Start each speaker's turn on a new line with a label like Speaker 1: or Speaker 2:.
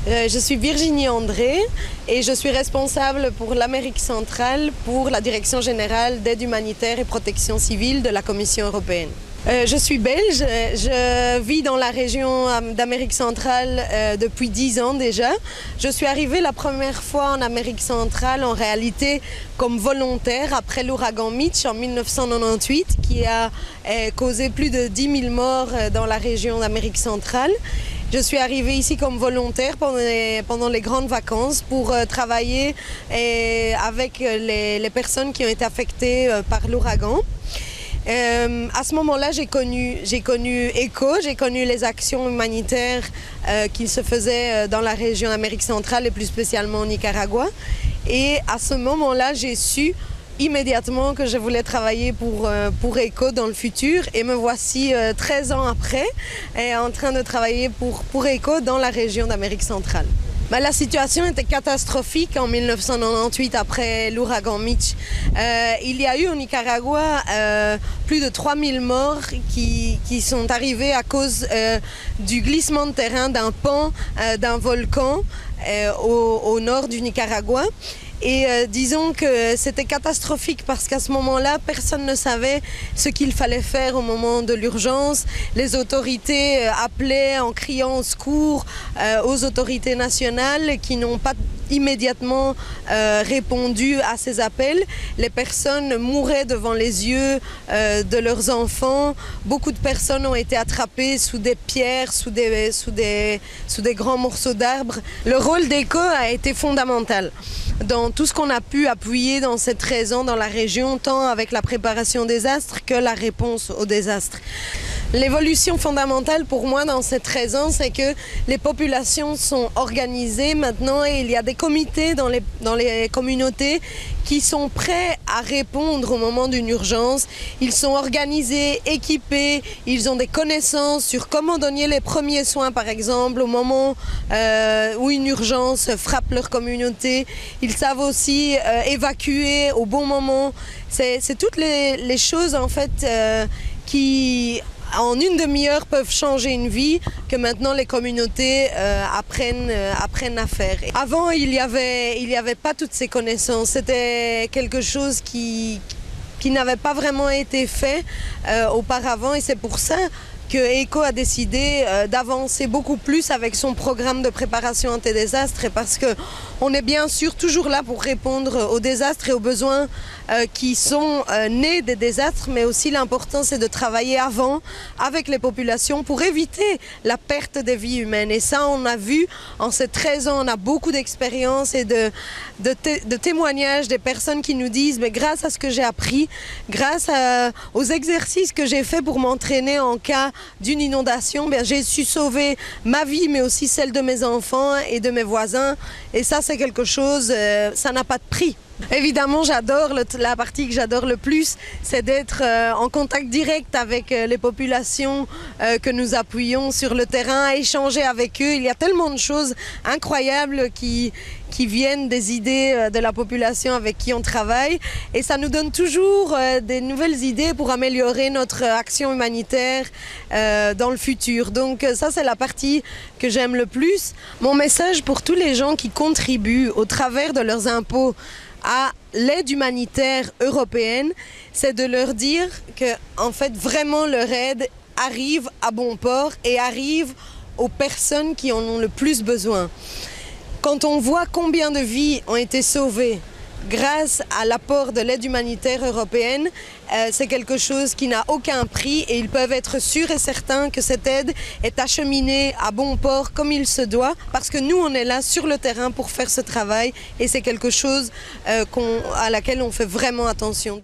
Speaker 1: Je suis Virginie André et je suis responsable pour l'Amérique centrale pour la Direction générale d'aide humanitaire et protection civile de la Commission européenne. Je suis belge, je vis dans la région d'Amérique centrale depuis 10 ans déjà. Je suis arrivée la première fois en Amérique centrale en réalité comme volontaire après l'ouragan Mitch en 1998 qui a causé plus de 10 000 morts dans la région d'Amérique centrale. Je suis arrivée ici comme volontaire pendant les grandes vacances pour travailler avec les personnes qui ont été affectées par l'ouragan. À ce moment-là, j'ai connu ECHO, j'ai connu les actions humanitaires qui se faisaient dans la région d'Amérique centrale et plus spécialement au Nicaragua. Et à ce moment-là, j'ai su immédiatement que je voulais travailler pour ECHO dans le futur et me voici 13 ans après en train de travailler pour ECHO dans la région d'Amérique centrale. La situation était catastrophique en 1998 après l'ouragan Mitch. Il y a eu au Nicaragua plus de 3000 morts qui sont arrivés à cause du glissement de terrain d'un pan d'un volcan au nord du Nicaragua. Et disons que c'était catastrophique parce qu'à ce moment-là, personne ne savait ce qu'il fallait faire au moment de l'urgence. Les autorités appelaient en criant au secours aux autorités nationales qui n'ont pas immédiatement répondu à ces appels. Les personnes mouraient devant les yeux de leurs enfants. Beaucoup de personnes ont été attrapées sous des pierres, sous des grands morceaux d'arbres. Le rôle d'ECHO a été fondamental dans tout ce qu'on a pu appuyer dans ces 13 ans dans la région, tant avec la préparation des désastres que la réponse aux désastres. L'évolution fondamentale pour moi dans ces 13 ans, c'est que les populations sont organisées maintenant et il y a des comités dans les communautés qui sont prêts à répondre au moment d'une urgence. Ils sont organisés, équipés, ils ont des connaissances sur comment donner les premiers soins par exemple au moment où une urgence frappe leur communauté. Ils savent aussi évacuer au bon moment. C'est toutes les choses en fait qui en une demi-heure peuvent changer une vie que maintenant les communautés apprennent à faire. Avant, il y avait pas toutes ces connaissances. C'était quelque chose qui n'avait pas vraiment été fait auparavant et c'est pour ça que ECHO a décidé d'avancer beaucoup plus avec son programme de préparation anti-désastre et parce qu'on est bien sûr toujours là pour répondre aux désastres et aux besoins qui sont nés des désastres, mais aussi l'important c'est de travailler avant avec les populations pour éviter la perte des vies humaines. Et ça on a vu en ces 13 ans, on a beaucoup d'expérience et de témoignages des personnes qui nous disent mais grâce à ce que j'ai appris, grâce aux exercices que j'ai fait pour m'entraîner en cas d'une inondation, j'ai su sauver ma vie mais aussi celle de mes enfants et de mes voisins et ça c'est quelque chose, ça n'a pas de prix. Évidemment, j'adore, la partie que j'adore le plus, c'est d'être en contact direct avec les populations que nous appuyons sur le terrain, échanger avec eux. Il y a tellement de choses incroyables qui viennent des idées de la population avec qui on travaille et ça nous donne toujours des nouvelles idées pour améliorer notre action humanitaire dans le futur. Donc ça c'est la partie que j'aime le plus. Mon message pour tous les gens qui contribuent au travers de leurs impôts à l'aide humanitaire européenne, c'est de leur dire que en fait vraiment leur aide arrive à bon port et arrive aux personnes qui en ont le plus besoin. Quand on voit combien de vies ont été sauvées grâce à l'apport de l'aide humanitaire européenne, c'est quelque chose qui n'a aucun prix et ils peuvent être sûrs et certains que cette aide est acheminée à bon port comme il se doit parce que nous on est là sur le terrain pour faire ce travail et c'est quelque chose à laquelle on fait vraiment attention.